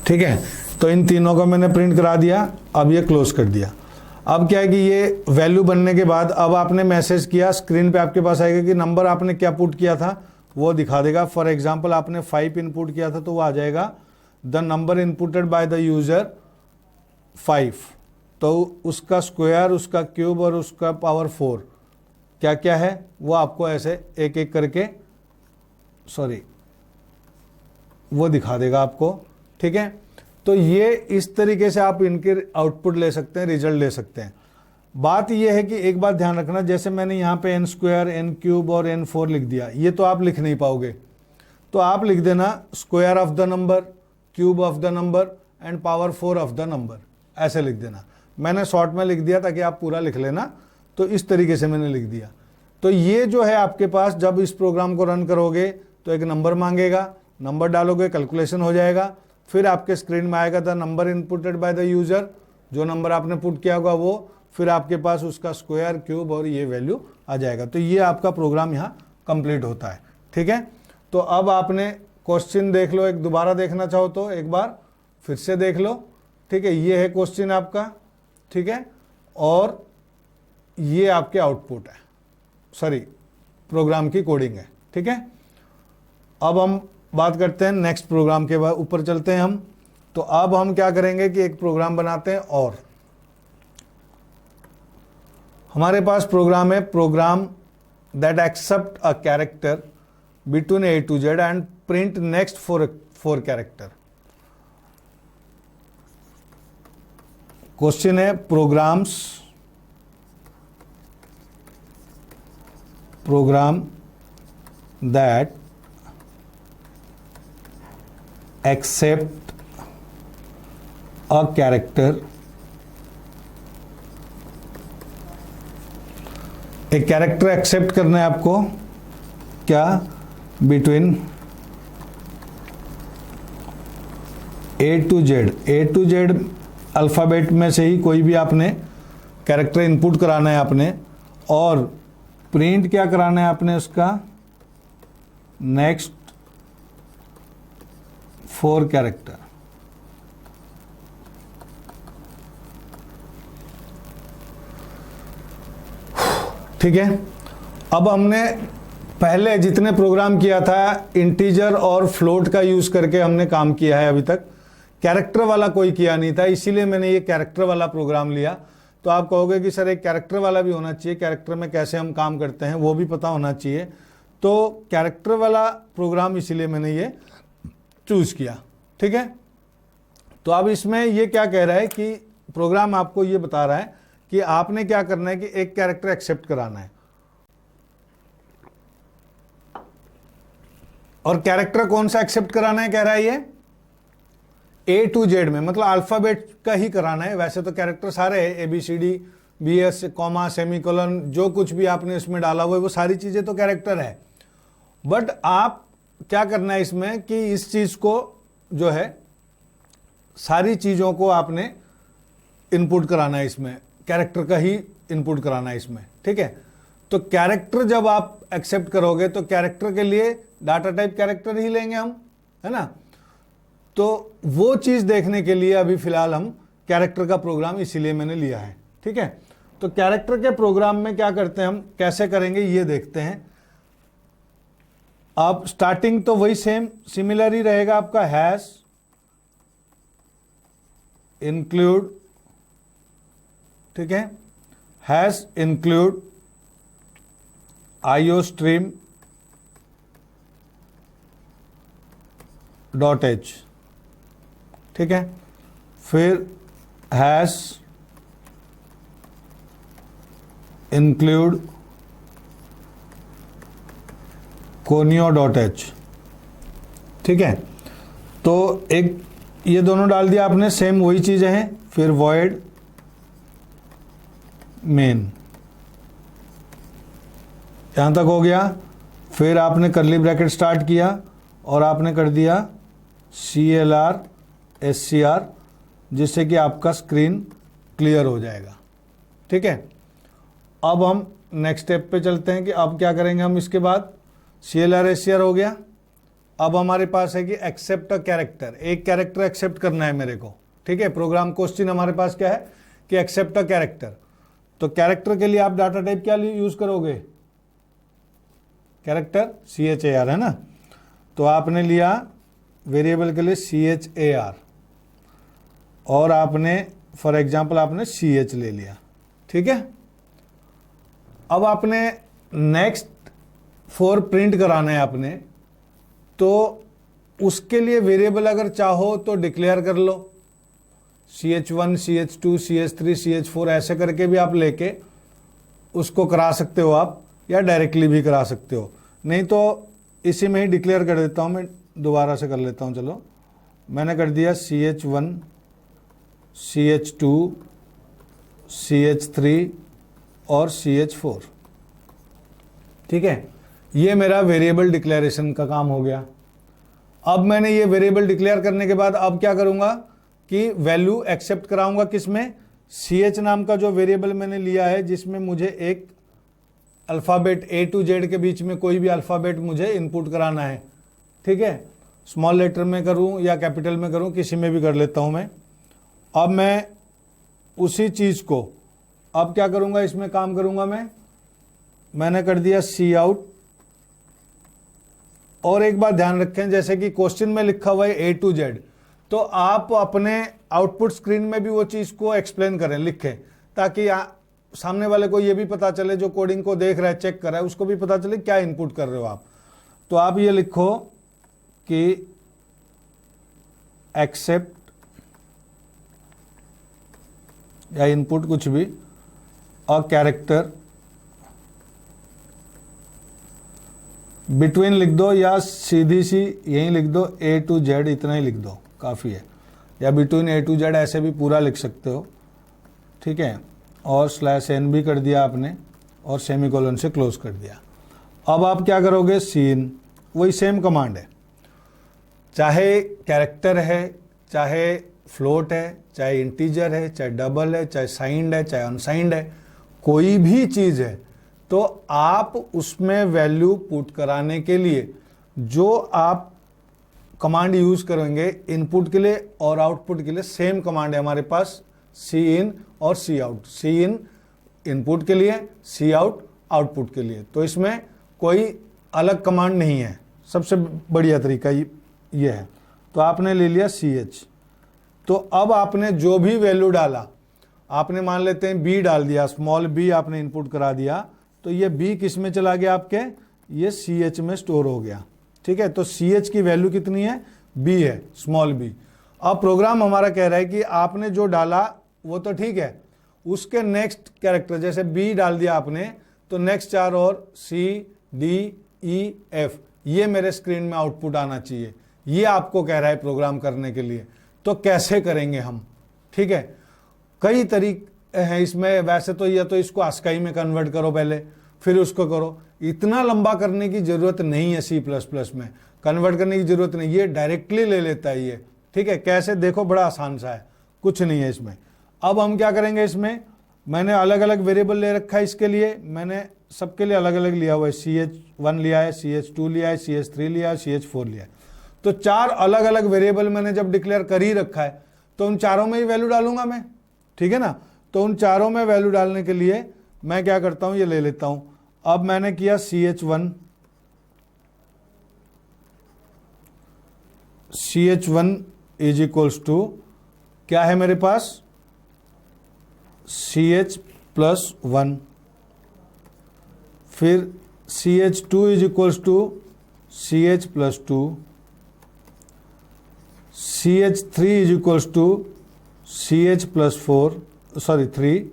ठीक है। तो इन तीनों को मैंने प्रिंट करा दिया, अब ये क्लोज कर दिया। अब क्या है कि ये वैल्यू बनने के बाद अब आपने मैसेज किया, स्क्रीन पे आपके पास आएगा कि नंबर आपने क्या पुट किया था वो दिखा देगा। फॉर एग्जांपल आपने 5 इनपुट किया था तो वो आ जाएगा the number inputted by the user 5, तो उसका स्क्वायर, उसका क्यूब और उसका पावर 4 क्या क्या है वो आपको ऐसे एक एक करके वो दिखा देगा आपको, ठीक है। तो ये इस तरीके से आप इनके आउटपुट ले सकते हैं, रिजल्ट ले सकते हैं। बात ये है कि एक बात ध्यान रखना, जैसे मैंने यहाँ पे n स्क्वायर, n क्यूब और n4 लिख दिया, ये तो आप लिख नहीं पाओगे, तो आप लिख देना square of the number, cube of the number and power 4 of the number, ऐसे लिख देना। मैंने शॉर्ट में लिख दिया ताकि आप पूरा लिख लेना, तो इस तरीके से मैंने लिख दिया। तो ये जो है आपके पास, जब इस प्रोग्राम को रन करोगे तो एक नंबर मांगेगा, नंबर डालोगे, कैलकुलेशन हो जाएगा, फिर आपके स्क्रीन में आएगा the number inputted by the user, जो नंबर आपने पुट किया होगा वो, फिर आपके पास उसका स्क्वायर, क्यूब और ये वैल्यू आ जाएगा। तो ये आपका प्रोग्राम यहाँ कंप्लीट होता है, ठीक है। तो अब आपने क्वेश्चन देख लो, एक दोबारा देखना चाहो तो एक बार फिर से देख लो, ठीक है। ये है क्वेश्चन आपका, ठीक है, और ये आपके आउटपुट है, प्रोग्राम की कोडिंग है, ठीक है। अब हम बात करते हैं नेक्स्ट प्रोग्राम के बाद, ऊपर चलते हैं हम। तो अब हम क्या करेंगे कि एक प्रोग्राम बनाते हैं, और हमारे पास प्रोग्राम है, program that accept a character between A to Z and print next 4 character. Question है program that accept a character, एक कैरेक्टर एक्सेप्ट करना है आपको, क्या, between A to Z alphabet में से ही कोई भी आपने कैरेक्टर इनपुट कराना है आपने, और प्रिंट क्या कराना है आपने, उसका नेक्स्ट 4 कैरेक्टर। ठीक है। अब हमने पहले जितने प्रोग्राम किया था इंटीजर और फ्लोट का यूज करके हमने काम किया है, अभी तक कैरेक्टर वाला कोई किया नहीं था, इसीलिए मैंने ये कैरेक्टर वाला प्रोग्राम लिया। तो आप कहोगे कि सर एक कैरेक्टर वाला भी होना चाहिए, कैरेक्टर में कैसे हम काम करते हैं वो भी पता होना चाहिए। तो कैरेक्टर वाला प्रोग्राम इसीलिए मैंने ये चूज किया, ठीक है। तो अब इसमें ये क्या कह रहा है कि प्रोग्राम आपको ये बता रहा है कि आपने क्या करना है कि एक कैरेक्टर एक्सेप्ट कराना है, और कैरेक्टर कौन सा एक्सेप्ट कराना है कह रहा है ये A to Z में, मतलब अल्फाबेट का ही कराना है। वैसे तो कैरेक्टर सारे हैं, ABCD BS कॉमा सेमीकोलन जो कुछ भी आपने इसमें डाला हुआ है वो सारी चीजें तो कैरेक्टर है। बट आप क्या करना है इसमें कि इस चीज को जो है सारी चीजों को आपने इनपुट कराना है, इसमें कैरेक्टर का ही इनपुट कराना है इसमें, ठीक है। तो कैरेक्टर जब आप एक्सेप्ट करोगे तो कैरेक्टर के लिए डाटा टाइप कैरेक्टर ही लेंगे हम, है ना। तो वो चीज देखने के लिए अभी फिलहाल हम कैरेक्टर का प्रोग्राम इसीलिए मैंने लिया है, ठीक है। तो कैरेक्टर के प्रोग्राम में क्या करते हैं हम, कैसे करेंगे ये देखते हैं। अब स्टार्टिंग तो वही सेम सिमिलर ही रहेगा आपका, हैश इंक्लूड, ठीक है, हैश इंक्लूड IOStream .h, ठीक है। फिर हैश इंक्लूड conio.h, ठीक है। तो एक ये दोनों डाल दिया आपने, सेम वही चीजें हैं। फिर void main, यहां तक हो गया। फिर आपने करली ब्रैकेट स्टार्ट किया और आपने कर दिया CLR SCR, जिससे कि आपका स्क्रीन क्लियर हो जाएगा, ठीक है। अब हम नेक्स्ट स्टेप पे चलते हैं कि अब क्या करेंगे हम इसके बाद। CLR SCR हो गया। अब हमारे पास है कि एक्सेप्ट अ कैरेक्टर, एक कैरेक्टर एक्सेप्ट करना है मेरे को, ठीक है। प्रोग्राम क्वेश्चन हमारे पास क्या है कि एक्सेप्ट अ कैरेक्टर। तो कैरेक्टर के लिए आप डाटा टाइप क्या यूज करोगे, कैरेक्टर CHAR, है ना। तो आपने लिया वेरिएबल के लिए CHAR और आपने फॉर एग्जांपल आपने CH ले लिया, ठीक है। अब आपने नेक्स्ट 4 प्रिंट कराना है आपने, तो उसके लिए वेरिएबल अगर चाहो तो डिक्लेयर कर लो, CH1 CH2 CH3 CH4 ऐसे करके भी आप लेके उसको करा सकते हो आप, या डायरेक्टली भी करा सकते हो। नहीं तो इसी में ही डिक्लेयर कर देता हूं, मैं दोबारा से कर लेता हूं। चलो मैंने कर दिया CH1 CH2 CH3 और CH4, ठीक है। ये मेरा वेरिएबल डिक्लेरेशन का काम हो गया। अब मैंने ये वेरिएबल डिक्लेयर करने के बाद अब क्या करूंगा कि वैल्यू एक्सेप्ट कराऊंगा किसमें, CH नाम का जो वेरिएबल मैंने लिया है, जिसमें मुझे एक अल्फ़ाबेट A to Z के बीच में कोई भी अल्फ़ाबेट मुझे इनपुट कराना है, ठीक है। स्मॉल लेटर में करूं या कैपिटल में करूं, किसी में भी कर लेता हूं मैं। अब मैं उसी चीज़ को अब क्या करूंगा, इसमें काम करूंगा मैंने कर दिया Cout। और एक बात ध्यान रखें, जैसे कि क्वेश्चन में लिखा हुआ है A to Z, तो आप अपने आउटपुट स्क्रीन में भी वो चीज़ को एक्सप्लेन करें, लिखें, ताकि सामने वाले को ये भी पता चले, जो कोडिंग को देख रहा है चेक कर रहा है, उसको भी पता चले क्या इनपुट कर रहे हो आप। तो आप ये लिखो कि एक्सेप्ट या इनपुट कुछ भी और कैरेक्टर बिटवीन लिख दो, या सीधी सी यहीं लिख दो A to Z, इतना ही लिख दो काफ़ी है, या बिटवीन A to Z ऐसे भी पूरा लिख सकते हो, ठीक है। और /n भी कर दिया आपने और सेमीकोलन से क्लोज कर दिया। अब आप क्या करोगे, सीन, वही सेम कमांड है, चाहे कैरेक्टर है, चाहे फ्लोट है, चाहे इंटीजर है, चाहे डबल है, चाहे साइंड है, चाहे अनसाइंड है, कोई भी चीज़ है, तो आप उसमें वैल्यू पुट कराने के लिए जो आप कमांड यूज करेंगे इनपुट के लिए और आउटपुट के लिए, सेम कमांड है हमारे पास, Cin और Cout। Cin इनपुट के लिए, Cout आउटपुट के लिए। तो इसमें कोई अलग कमांड नहीं है, सबसे बढ़िया तरीका ये है। तो आपने ले लिया CH। तो अब आपने जो भी वैल्यू डाला आपने मान लेते हैं बी डाल दिया, स्मॉल बी आपने इनपुट करा दिया, तो ये बी किस में चला गया आपके, ये सी एच में स्टोर हो गया। ठीक है, तो सी एच की वैल्यू कितनी है, बी है, स्मॉल बी। अब प्रोग्राम हमारा कह रहा है कि आपने जो डाला वो तो ठीक है, उसके नेक्स्ट कैरेक्टर जैसे बी डाल दिया आपने, तो नेक्स्ट 4 और सी डी ई एफ ये मेरे स्क्रीन में आउटपुट आना चाहिए। ये आपको कह रहा है प्रोग्राम करने के लिए। तो कैसे करेंगे हम, ठीक है, कई तरीके हैं इसमें। वैसे तो ये तो इसको ASCII में कन्वर्ट करो पहले, फिर उसको करो। इतना लंबा करने की जरूरत नहीं है, C++ में कन्वर्ट करने की जरूरत नहीं, ये डायरेक्टली ले लेता है ये। ठीक है, कैसे देखो, बड़ा आसान सा है, कुछ नहीं है इसमें। अब हम क्या करेंगे, इसमें मैंने अलग अलग वेरिएबल ले रखा है इसके लिए, मैंने सबके लिए अलग अलग लिया हुआ है। CH1 लिया है, CH2 लिया है, CH3 लिया है, CH4 लिया है। तो 4 अलग अलग वेरिएबल मैंने जब डिक्लेयर कर ही रखा है, तो उन चारों में ही वैल्यू डालूंगा मैं। ठीक है ना, तो उन चारों में वैल्यू डालने के लिए मैं क्या करता हूं, ये ले लेता हूं। अब मैंने किया CH1 इज इक्वल्स टू क्या है मेरे पास, CH+1। फिर CH2 is equals to CH+2, CH3 is equals to CH+4 3,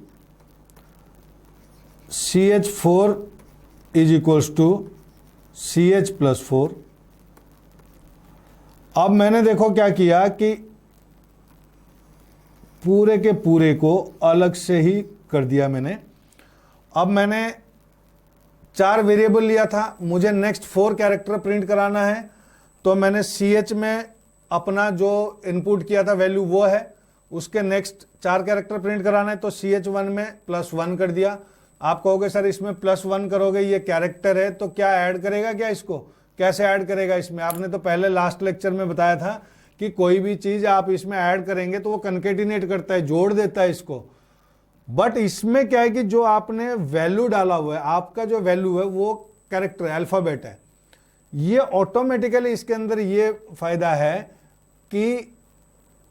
CH4 is equals to CH+4। अब मैंने देखो क्या किया कि पूरे के पूरे को अलग से ही कर दिया मैंने। अब मैंने 4 वेरिएबल लिया था, मुझे नेक्स्ट 4 कैरेक्टर प्रिंट कराना है, तो मैंने CH में अपना जो इनपुट किया था वैल्यू वो है, उसके नेक्स्ट 4 कैरेक्टर प्रिंट कराना है, तो CH1 में +1 कर दिया। आप कहोगे सर इसमें +1 करोगे, ये कैरेक्टर है तो क्या ऐड करेगा क्या, इसको कैसे ऐड करेगा इसमें? आपने तो पहले लास्ट लेक्चर में बताया था कि कोई भी चीज आप इसमें ऐड करेंगे तो वो कनकेटिनेट करता है, जोड़ देता है इसको। बट इसमें क्या है कि जो आपने वैल्यू डाला हुआ है, आपका जो वैल्यू है वो कैरेक्टर अल्फाबेट है, ये ऑटोमेटिकली इसके अंदर ये फायदा है कि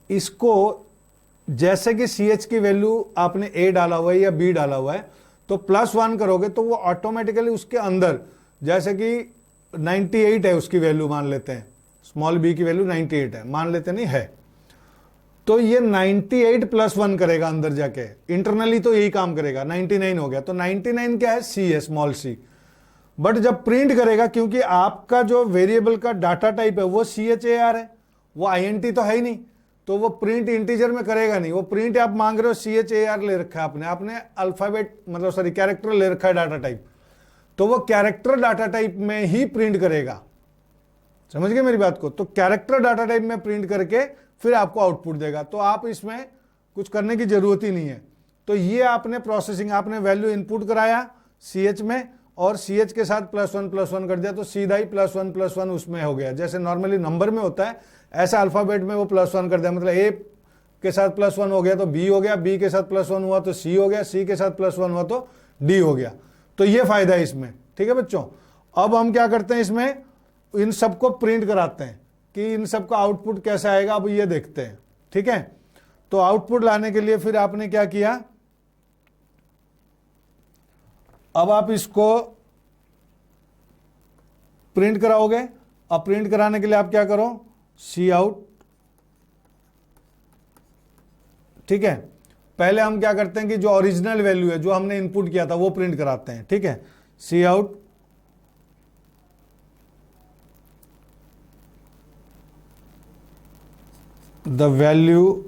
इसको जैसे कि CH की वैल्यू आपने A डाला हुआ है या B डाला हुआ है, तो +1 करोगे तो वो ऑटोमेटिकली उसके अंदर, जैसे कि 98 है उसकी वैल्यू मान लेते हैं, स्मॉल b की वैल्यू 98 है मान लेते नहीं है, तो ये 98 +1 करेगा अंदर जाके, इंटरनली तो यही काम करेगा। 99 हो गया, तो 99 क्या है, C है, स्मॉल c। बट जब प्रिंट करेगा, क्योंकि आपका जो वेरिएबल का डाटा टाइप है वो CHAR है, वो INT तो है ही नहीं, तो वो प्रिंट इंटीजर में करेगा नहीं। वो प्रिंट आप मांग रहे हो CHAR ले रखा है आपने अल्फाबेट मतलब सॉरी कैरेक्टर ले रखा है डाटा टाइप, तो वो कैरेक्टर डाटा टाइप में ही प्रिंट करेगा। समझ गए मेरी बात को? तो कैरेक्टर डाटा टाइप में प्रिंट करके फिर आपको आउटपुट देगा, तो आप इसमें कुछ करने की जरूरत ही नहीं है। तो ये आपने प्रोसेसिंग, आपने वैल्यू इनपुट कराया CH में और CH के साथ +1 कर दिया, तो सीधा ही +1 उसमें हो गया। जैसे नॉर्मली नंबर में होता है, ऐसा अल्फाबेट में वो +1 कर दिया, मतलब A के साथ +1 हो गया तो B हो गया, B के साथ +1 हुआ तो C हो गया, C के साथ +1 हुआ तो D हो गया। तो ये फायदा है इसमें। ठीक है बच्चों, अब हम क्या करते हैं, इसमें इन सबको प्रिंट कराते हैं कि इन सबका आउटपुट कैसा आएगा, अब ये देखते हैं। ठीक है, तो आउटपुट लाने के लिए फिर आपने क्या किया, अब आप इसको प्रिंट कराओगे। अब प्रिंट कराने के लिए आप क्या करो, Cout। ठीक है, पहले हम क्या करते हैं कि जो ओरिजिनल वैल्यू है, जो हमने इनपुट किया था वो प्रिंट कराते हैं। ठीक है, Cout the value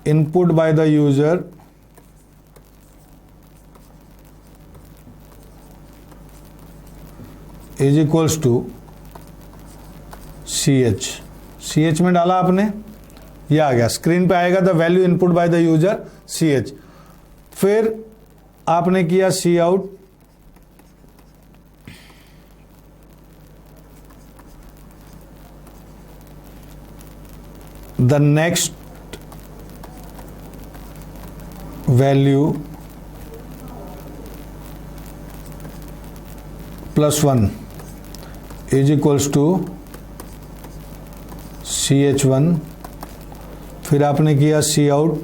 input by the user is equals to CH में डाला आपने, ये आ गया, स्क्रीन पे आएगा the value input by the user CH। फिर आपने किया Cout the next value +1 is equals to CH1, फिर आपने किया C out,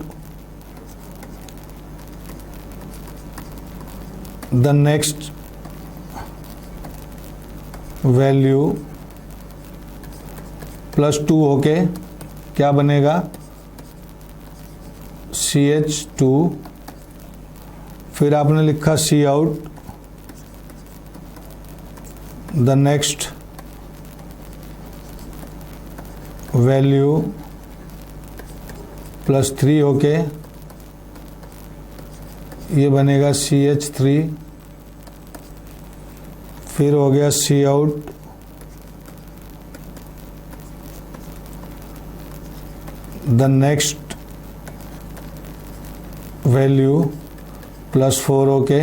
the next value +2 होके क्या बनेगा, CH2। फिर आपने लिखा C out, the next value +3 होके ये बनेगा CH3। फिर हो गया C out, the next value +4 होके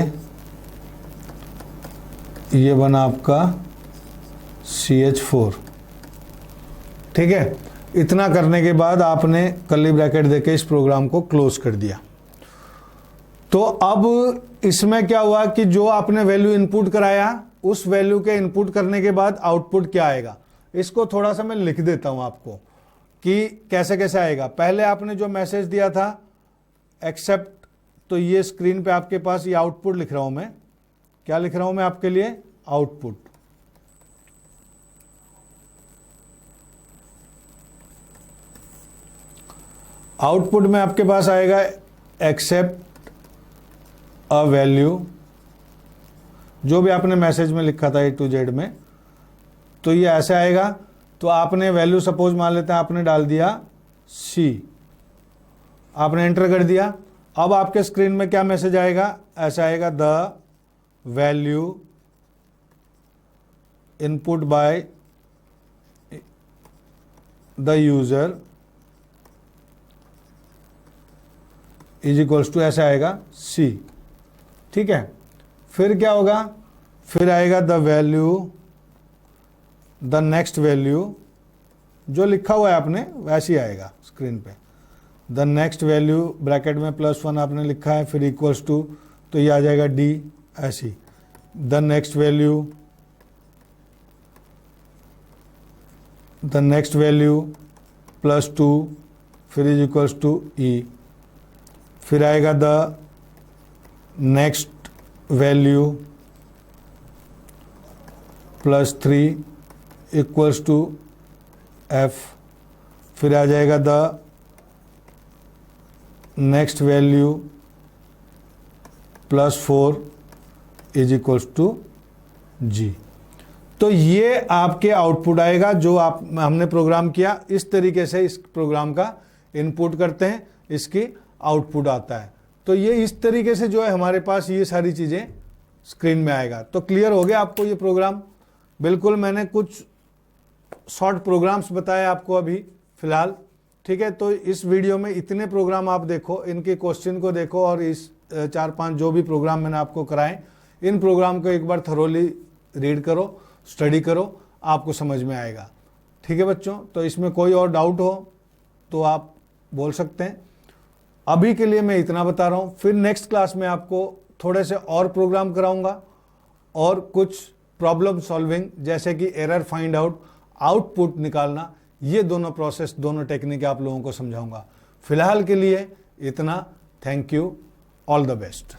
ये बना आपका CH4। ठीक है, इतना करने के बाद आपने कर्ली ब्रैकेट देके इस प्रोग्राम को क्लोज कर दिया। तो अब इसमें क्या हुआ कि जो आपने वैल्यू इनपुट कराया, उस वैल्यू के इनपुट करने के बाद आउटपुट क्या आएगा, इसको थोड़ा सा मैं लिख देता हूं आपको कि कैसे कैसे आएगा। पहले आपने जो मैसेज दिया था एक्सेप्ट, तो ये स्क्रीन पे आपके पास ये आउटपुट लिख रहा हूं मैं। क्या लिख रहा हूं मैं आपके लिए, आउटपुट। आउटपुट में आपके पास आएगा एक्सेप्ट अ वैल्यू, जो भी आपने मैसेज में लिखा था A to Z में, तो ये ऐसे आएगा। तो आपने वैल्यू सपोज मान लेते हैं आपने डाल दिया C, आपने एंटर कर दिया। अब आपके स्क्रीन में क्या मैसेज आएगा, ऐसा आएगा, the value input by the user is equals to, ऐसे आएगा C। ठीक है, फिर क्या होगा, फिर आएगा the value, the next value, जो लिखा हुआ है आपने वैसे ही आएगा स्क्रीन पे। द नेक्स्ट वैल्यू ब्रैकेट में +1 आपने लिखा है, फिर इक्वल्स टू, तो ये आ जाएगा D ऐसी। The next value, the next value +2, फिर इज इक्वल्स टू E। फिर आएगा the next value +3 equals to F। फिर आ जाएगा the next value +4 is equals to G। तो ये आपके आउटपुट आएगा जो हमने प्रोग्राम किया। इस तरीके से इस प्रोग्राम का इनपुट करते हैं, इसकी आउटपुट आता है। तो ये इस तरीके से जो है हमारे पास ये सारी चीज़ें स्क्रीन में आएगा। तो क्लियर हो गया आपको ये प्रोग्राम। बिल्कुल, मैंने कुछ शॉर्ट प्रोग्राम्स बताए आपको अभी फ़िलहाल। ठीक है, तो इस वीडियो में इतने प्रोग्राम आप देखो, इनके क्वेश्चन को देखो, और इस 4-5 जो भी प्रोग्राम मैंने आपको कराए, इन प्रोग्राम को एक बार थरोली रीड करो, स्टडी करो, आपको समझ में आएगा। ठीक है बच्चों, तो इसमें कोई और डाउट हो तो आप बोल सकते हैं। अभी के लिए मैं इतना बता रहा हूँ, फिर नेक्स्ट क्लास में आपको थोड़े से और प्रोग्राम कराऊंगा और कुछ प्रॉब्लम सॉल्विंग, जैसे कि एरर फाइंड आउट, आउटपुट निकालना, ये दोनों प्रोसेस, दोनों टेक्निक आप लोगों को समझाऊंगा। फिलहाल के लिए इतना। Thank you, all the best.